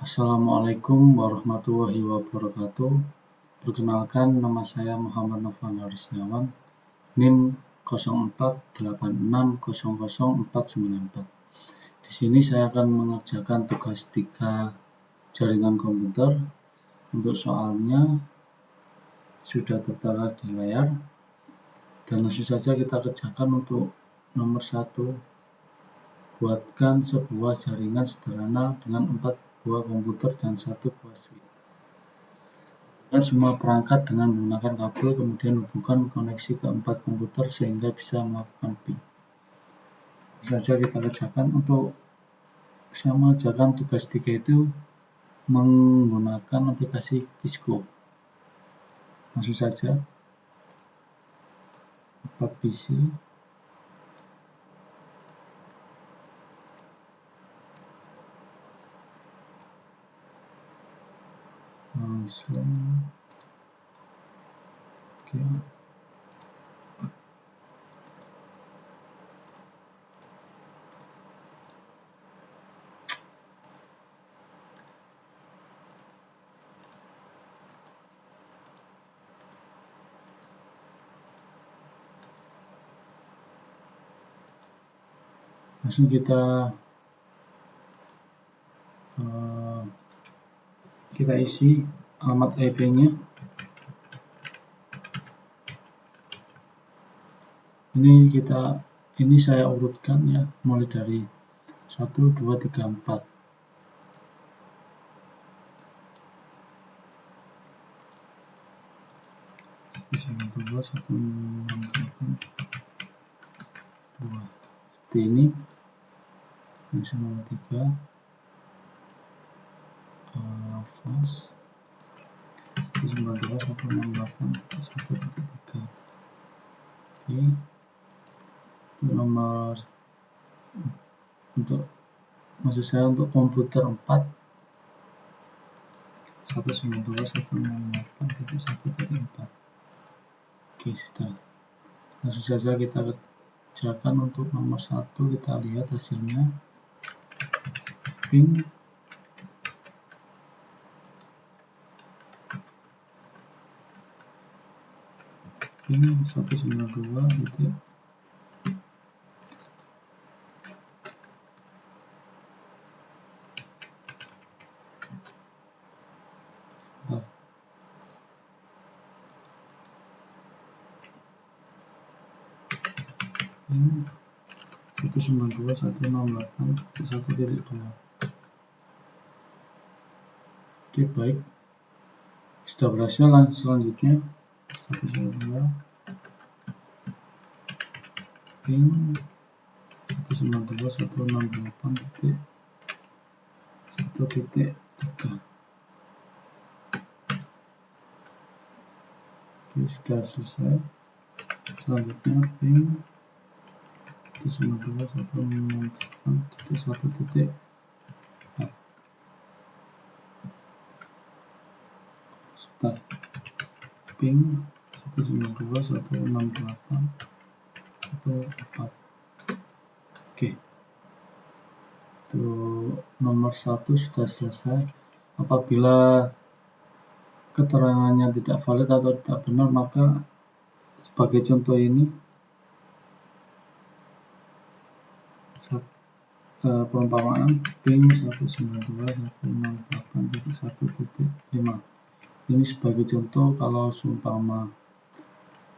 Assalamualaikum warahmatullahi wabarakatuh. Perkenalkan, nama saya Muhammad Novan Harisniawan, NIM 0486000494. Di sini saya akan mengerjakan tugas 3 jaringan komputer. Untuk soalnya sudah tertera di layar, dan langsung saja kita kerjakan. Untuk nomor 1, buatkan sebuah jaringan sederhana dengan 4 buah komputer dan 1 buah switch. Dan semua perangkat dengan menggunakan kabel, kemudian hubungkan koneksi ke 4 komputer sehingga bisa melakukan ping. Saja kita kerjakan. Untuk saya mengerjakan tugas 3 itu menggunakan aplikasi Qisko. Langsung saja 4 PC, langsung oke. Langsung kita isi alamat IP-nya. Ini saya urutkan ya, mulai dari 1, 2, 3, 4. Seperti ini. Yang nomor 3 flash 192.168.1.3. Oke. Untuk komputer 4 192.168.1.4. Oke, sudah. Langsung saja kita kerjakan. Untuk nomor 1 kita lihat hasilnya. Ping 192. Ping 192.168.1.2. Oke, baik, sudah berhasil. Selanjutnya 192 ping 192.168.1.3. Oke, sudah selesai. Selanjutnya ping 192.168.1.4. Start ping 192.168.1.4. Oke, itu nomor 1 sudah selesai. Apabila keterangannya tidak valid atau tidak benar, maka sebagai contoh ini perumpamaan ping 192.168.1.5. Ini sebagai contoh. Kalau seumpama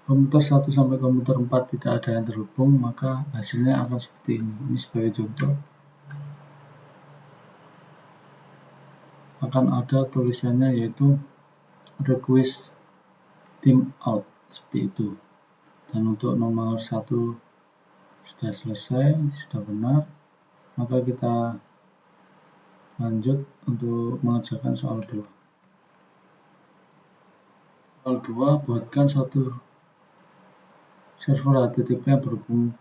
komputer 1 sampai komputer 4 tidak ada yang terhubung, maka hasilnya akan seperti ini. Ini sebagai contoh. Akan ada tulisannya, yaitu request timeout, seperti itu. Dan untuk nomor 1 sudah selesai, sudah benar. Maka kita lanjut untuk mengerjakan soal 2. Soal 2, buatkan satu server HTTP yang berhubung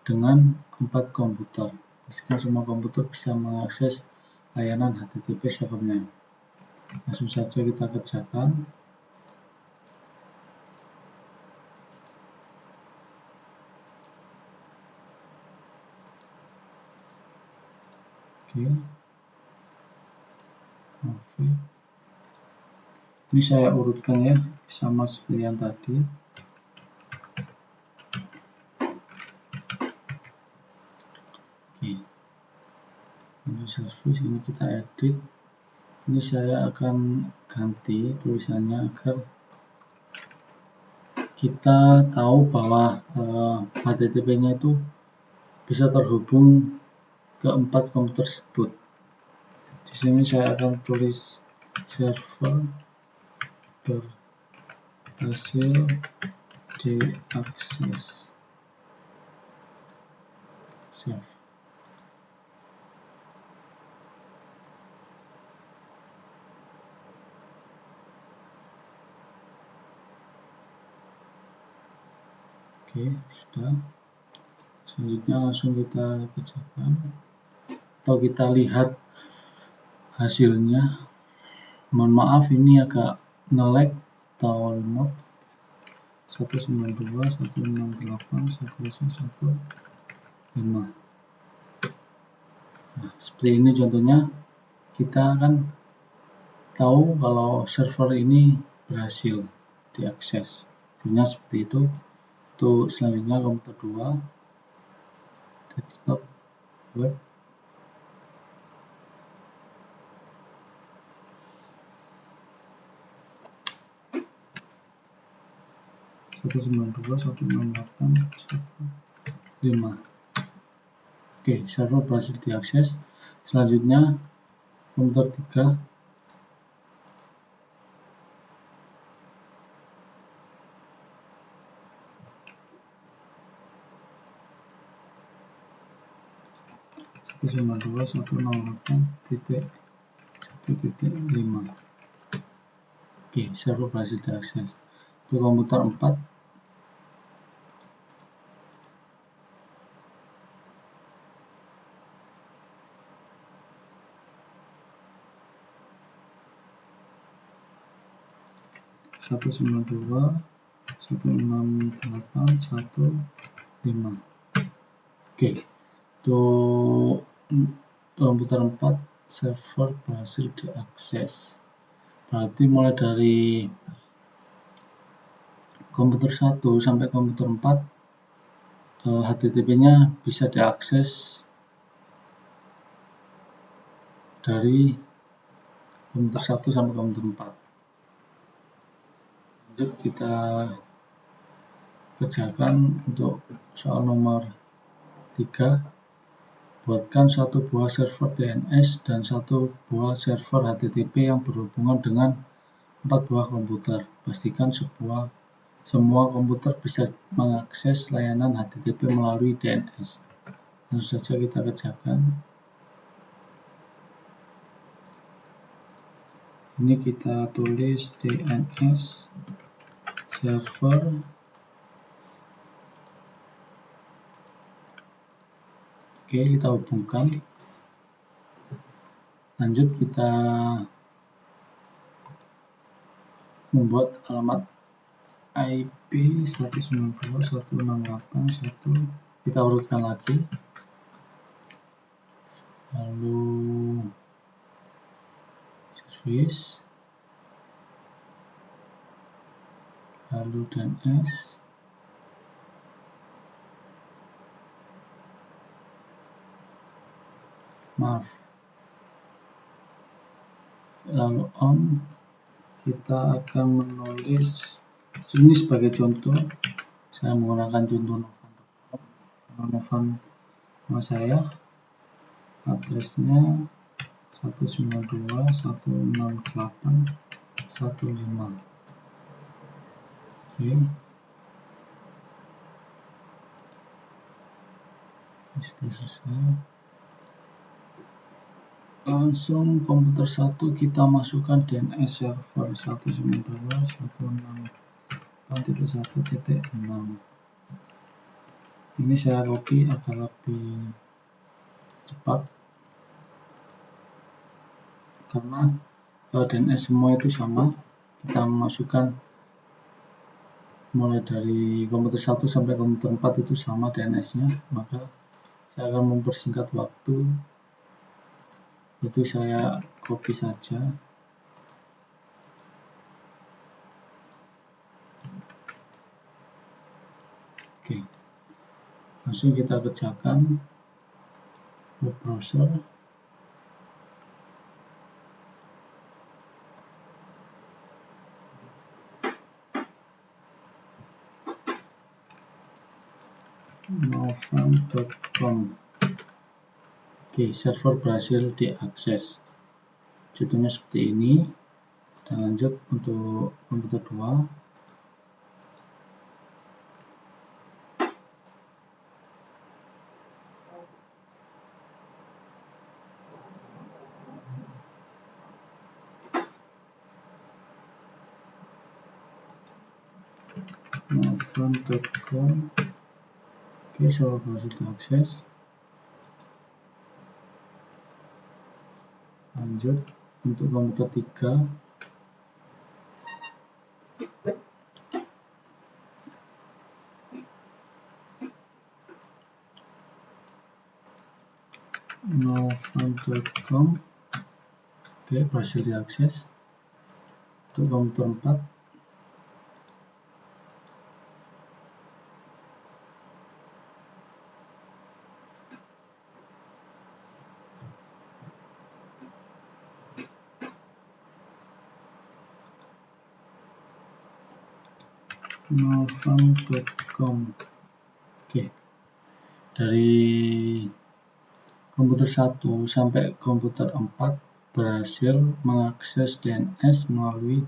dengan 4 komputer. Pastikan semua komputer bisa mengakses layanan HTTP servernya. Langsung saja kita kerjakan. Oke. Ini saya urutkan ya, sama seperti yang tadi. Oke. Ini service, ini kita edit. Ini saya akan ganti tulisannya agar kita tahu bahwa HTTP-nya itu bisa terhubung ke 4 komputer tersebut. Di sini saya akan tulis server berhasil diakses. Save. Oke, sudah. Selanjutnya langsung kita kerjakan atau kita lihat hasilnya. Mohon maaf ini agak nge-lag atau remote. 192.168.101.5. Nah, seperti ini contohnya. Kita akan tahu kalau server ini berhasil diakses. Punya seperti itu. Untuk selanjutnya komputer 2, desktop, web. Oke, server berhasil diakses. Selanjutnya komputer 3. Oke, server berhasil diakses. Untuk komputer 4. Oke, untuk komputer 4 server berhasil diakses. Berarti mulai dari komputer 1 sampai komputer 4 HTTP-nya bisa diakses dari komputer 1 sampai komputer 4. Lanjut kita kerjakan untuk soal nomor 3. Buatkan satu buah server DNS dan satu buah server HTTP yang berhubungan dengan 4 buah komputer. Pastikan semua komputer bisa mengakses layanan HTTP melalui DNS. Langsung saja kita kerjakan. Ini kita tulis DNS server. Oke, kita hubungkan. Lanjut kita membuat alamat IP 192.168.1. Kita urutkan lagi. Lalu service, lalu DNS, lalu on. Kita akan menulis sini sebagai contoh. Saya menggunakan contoh Novan saya. Addressnya 192.168.1.5. Oke. Sudah selesai. Langsung komputer 1 kita masukkan DNS server 192.168.1.6. Ini saya copy agar lebih cepat karena DNS semua itu sama. Kita masukkan mulai dari komputer 1 sampai komputer 4 itu sama DNS-nya, maka saya akan mempersingkat waktu. Itu saya copy saja. Langsung kita kerjakan web browser. Novant.com. Oke, server berhasil diakses. Contohnya seperti ini. Dan lanjut untuk komputer 2. Novant.com. Oke, server berhasil diakses. Lanjut untuk komputer 3. Novant.com. Oke, berhasil diakses. Untuk komputer 4. Novant.com. Oke, dari komputer 1 sampai komputer 4 berhasil mengakses DNS melalui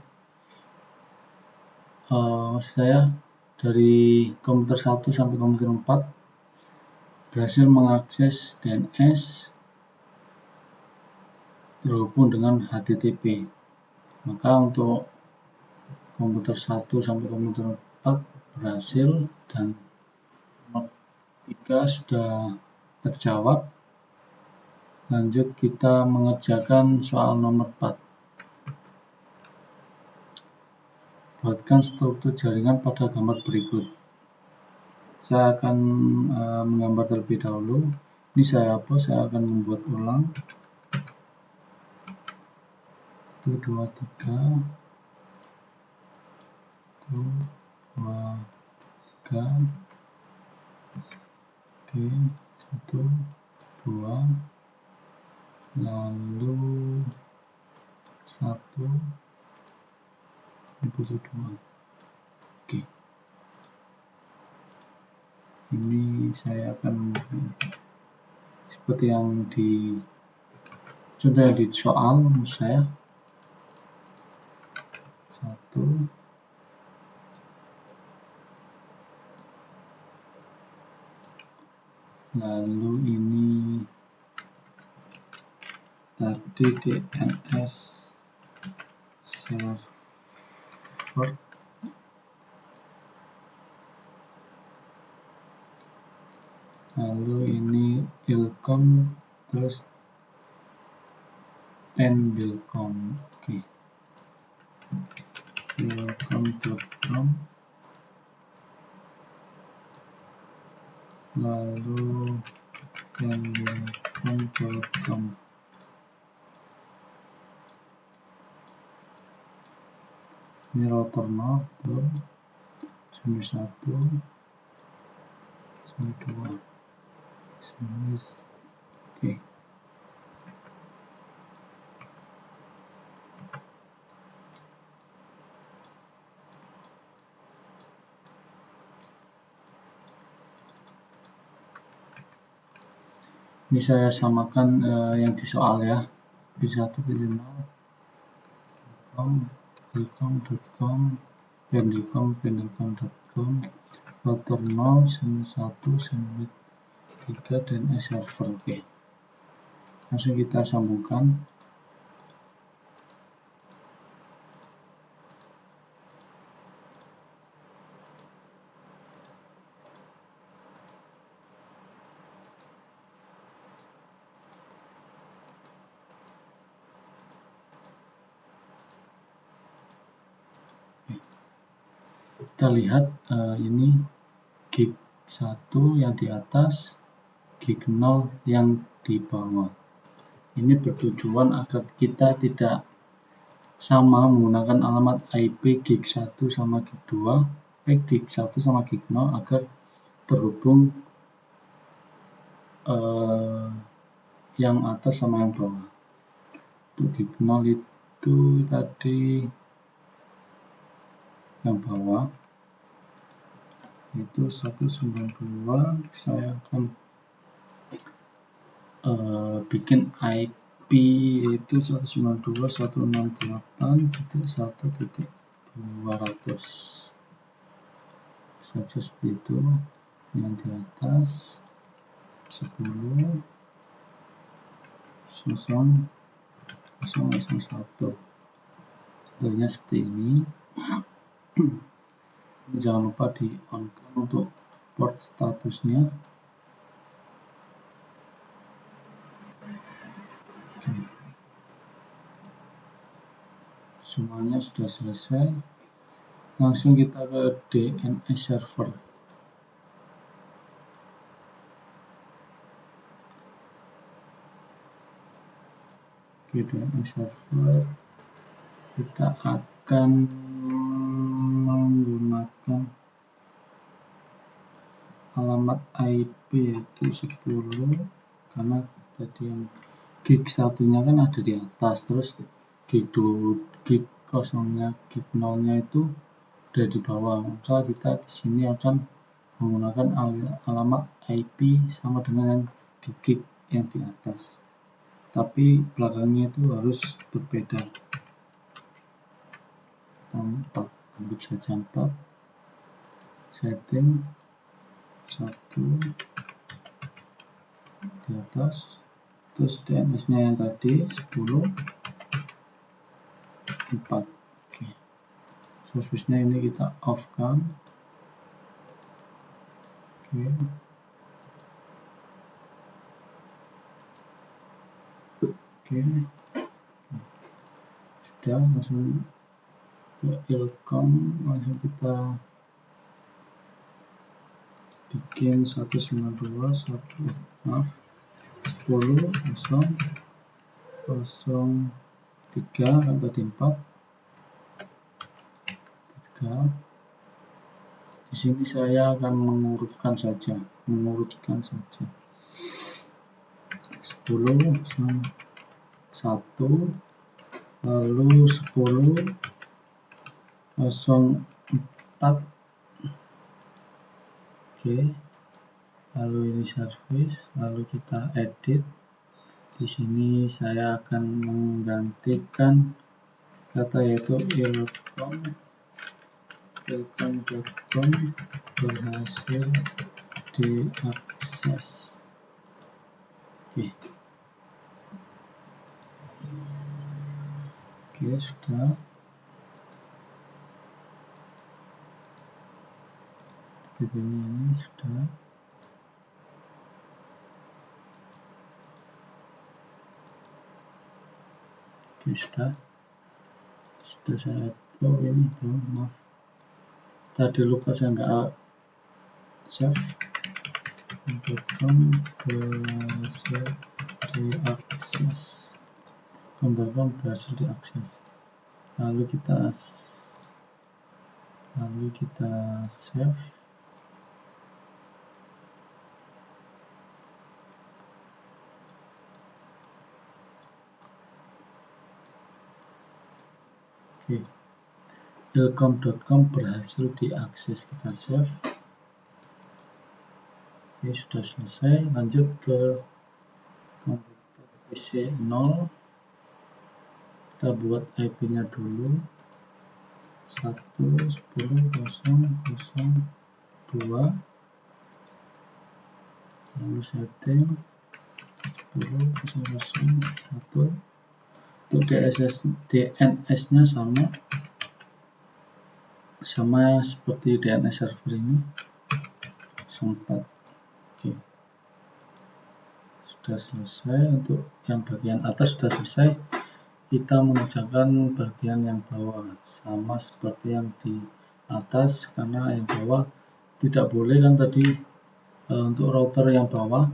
dari komputer 1 sampai komputer 4 berhasil mengakses DNS terhubung dengan HTTP. Maka untuk komputer 1 sampai komputer 4 berhasil dan nomor 3 sudah terjawab. Lanjut kita mengerjakan soal nomor 4. Buatkan struktur jaringan pada gambar berikut. Saya akan menggambar terlebih dahulu. Ini saya hapus, saya akan membuat ulang. 1, 2, 3. 1, 2, 3. Oke, 1, 2. Lalu 1, 2. Oke. Ini saya akan seperti yang di contoh di soal saya. 1, lalu ini tadi DNS server, lalu ini ilcom, terus nbilcom. Oke, ilcom.com, lalu nbilcom.com. Ini router 0, sini 1, sini 2, sini. Oke. Ini saya samakan yang di soal ya. B1, B0, ilcom.com, pendilcom.com, router 0, sini 1, sini 3, DNS server. Oke. Langsung kita sambungkan. Kita lihat ini gig 1 yang di atas, gig 0 yang di bawah. Ini bertujuan agar kita tidak sama menggunakan alamat IP gig 1 sama gig 2, gig 1 sama gig 0 agar terhubung yang atas sama yang bawah. Untuk gig 0 itu tadi yang bawah itu 192. Saya akan bikin IP yaitu 192.168.1.200 saja seperti itu. Yang di atas 10 0 001, contohnya seperti ini. Jangan lupa di on untuk port statusnya. Semuanya sudah selesai. Langsung kita ke DNS server. Di DNS server kita akan menggunakan alamat IP yaitu 10, karena tadi yang gig satunya kan ada di atas, terus gig kosongnya, gig 0-nya itu ada di bawah. Maka kita di sini akan menggunakan alamat IP sama dengan yang di gig yang di atas, tapi belakangnya itu harus berbeda. Kita 4, ambil saja 4, setting 1 di atas, terus DNS nya yang tadi 10 4. Oke. Service nya ini kita off kan. Oke. Sudah, langsung ke ilcom, langsung kita bikin 192.1.10.0.03 kan tadi 4. Di sini saya akan mengurutkan saja 10.01, lalu 10.04. Oke, lalu ini service, lalu kita edit. Di sini saya akan menggantikan kata yaitu ilcom.com berhasil diakses. Oke, sudah. TTP-nya ini sudah. Oke, sudah saya ini belum, maaf tadi lupa saya nggak save. .com berhasil diakses, berhasil diakses, lalu kita save. Oke, ilcom.com berhasil diakses, kita save. Oke, sudah selesai. Lanjut ke komputer PC 0. Kita buat IP nya dulu 1.10.0.02, lalu setting 10.0.1. Untuk DNS nya sama seperti DNS server ini 04. Oke, sudah selesai. Untuk yang bagian atas sudah selesai. Kita mengerjakan bagian yang bawah sama seperti yang di atas, karena yang bawah tidak boleh kan tadi. Untuk router yang bawah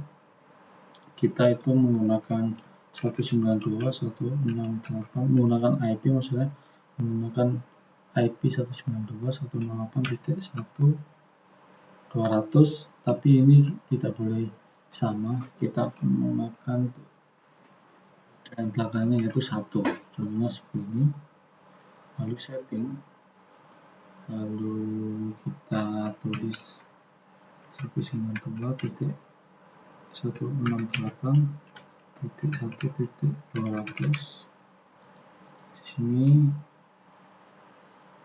kita itu menggunakan 192.168, menggunakan IP maksudnya, menggunakan IP 192.168.1.200, tapi ini tidak boleh sama, kita akan menggunakan dan belakangnya yaitu 1, contohnya seperti ini. Lalu setting, lalu kita tulis 192.168.1.200. Di sini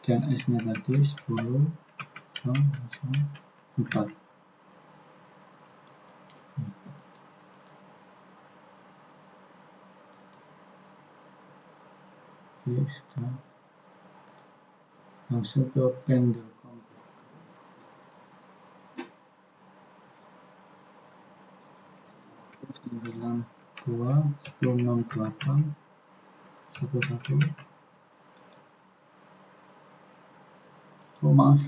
DNS-nya tadi 10.4. Oke, sudah. Langsung ke Pendel.com. Sembilan dua 168.1.1. Oh maaf,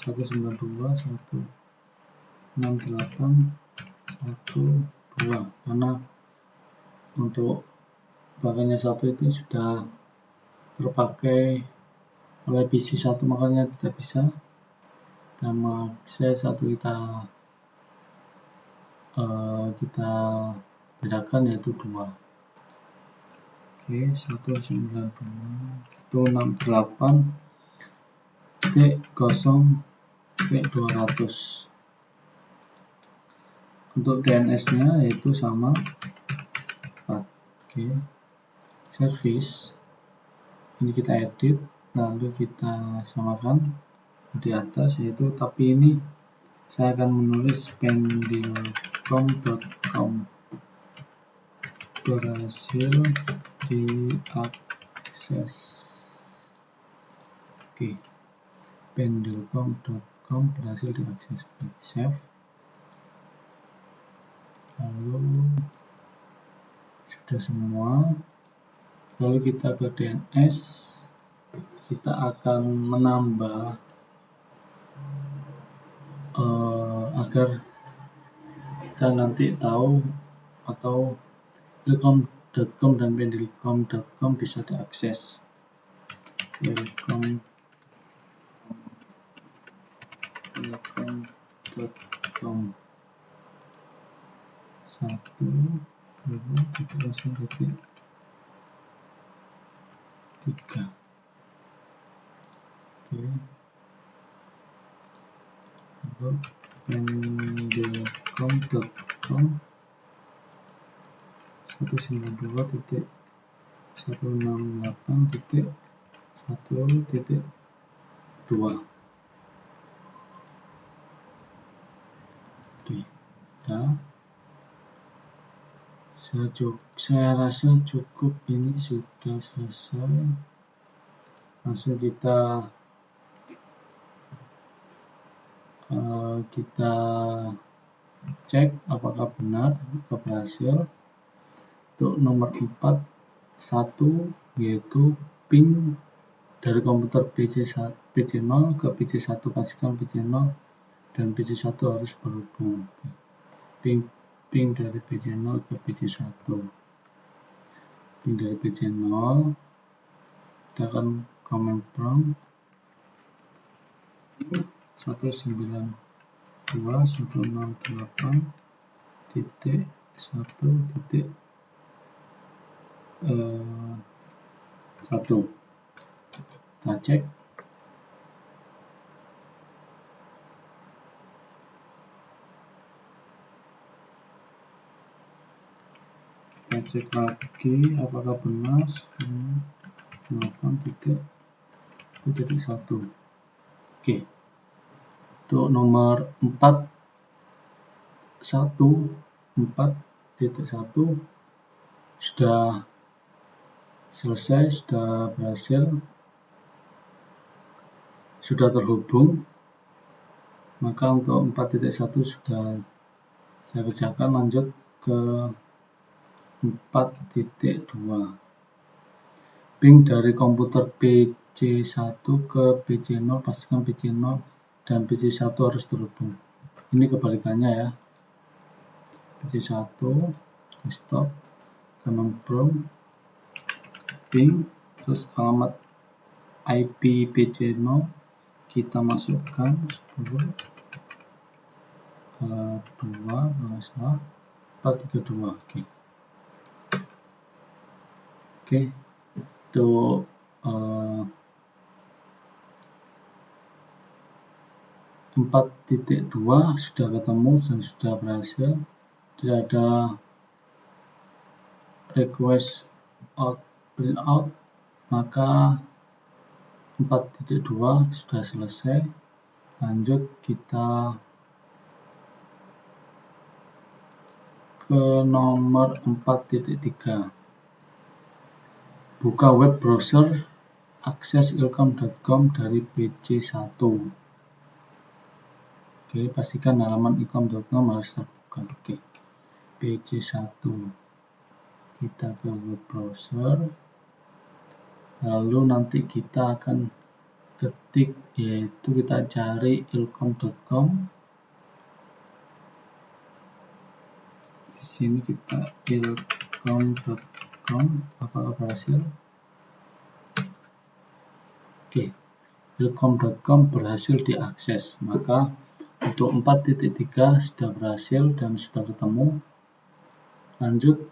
192.168.1.2, karena untuk belakangnya 1 itu sudah terpakai oleh PC 1, makanya tidak bisa. Nama saya 1 kita bedakan yaitu 2. Oke, 192.168.0.200. Untuk DNS-nya yaitu sama 4. Oke, service ini kita edit, lalu kita samakan di atas, yaitu tapi ini saya akan menulis pendel.com berhasil diakses. Oke, pendel.com berhasil diakses. Save. Lalu sudah semua. Lalu kita ke DNS. Kita akan menambah agar kita nanti tahu atau welcome.com dan pendel.com bisa diakses. welcome.com 1.0.3. Oke. Lalu pendel.com 192.168.1.2. Oke, nah, saya rasa cukup, ini sudah selesai. Langsung kita cek apakah benar berhasil. Untuk nomor 4, 1 yaitu ping dari komputer PC0 ke PC1, pastikan PC0 dan PC1 harus berhubung. Ping dari PC0 ke PC1. Ping dari PC0, kita akan command prompt 192.168.1.1. Kita cek. Kita cek lagi apakah benar 8.1. Oke. Untuk nomor 4.1 sudah selesai, sudah berhasil, sudah terhubung. Maka untuk 4.1 sudah saya kerjakan. Lanjut ke 4.2. Ping dari komputer PC1 ke PC0, pastikan PC0 dan PC1 harus terhubung. Ini kebalikannya ya. PC1 desktop, command prompt ping, terus alamat IP PC0 kita masukkan 10, 432 kalau nggak salah 432. Oke, itu 4.2 sudah ketemu dan sudah berhasil. Tidak ada request out printout, maka 4.2 sudah selesai. Lanjut kita ke nomor 4.3. Buka web browser, akses ilkom.com dari PC1. Oke, pastikan halaman ilkom.com harus terbuka. Oke, PC1. Kita ke web browser. Lalu nanti kita akan ketik, yaitu kita cari ilkom.com. Di sini kita ilkom.com, apakah berhasil? Oke, ilkom.com berhasil diakses. Maka untuk 4.3 sudah berhasil dan sudah ketemu. Lanjut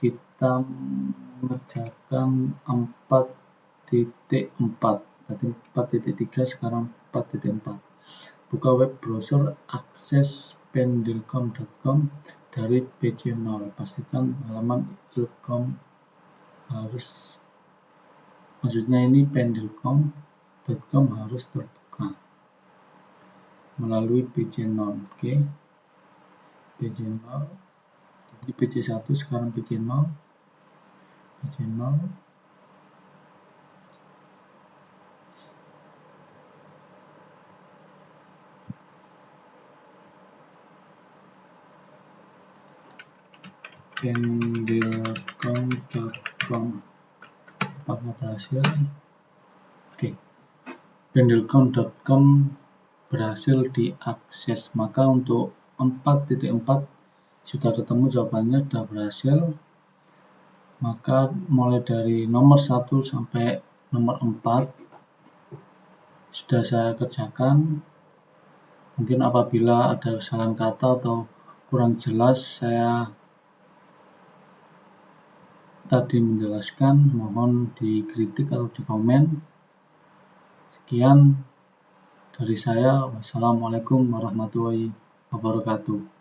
kita mengerjakan 4.4. Tadi 4.3, sekarang 4.4. Buka web browser, akses pendilkom.com dari PC0. Pastikan halaman ilkom harus, maksudnya ini pendilkom.com harus terbuka melalui PC0. Oke, PC0. Jadi PC1 sekarang PC0. PC0. pendilkom.com, apakah berhasil? Oke, pendilkom.com berhasil diakses. Maka untuk 4.4 sudah ketemu jawabannya, sudah berhasil. Maka mulai dari nomor 1 sampai nomor 4 sudah saya kerjakan. Mungkin apabila ada kesalahan kata atau kurang jelas saya tadi menjelaskan, mohon dikritik atau dikomen. Sekian dari saya. Wassalamualaikum warahmatullahi wabarakatuh.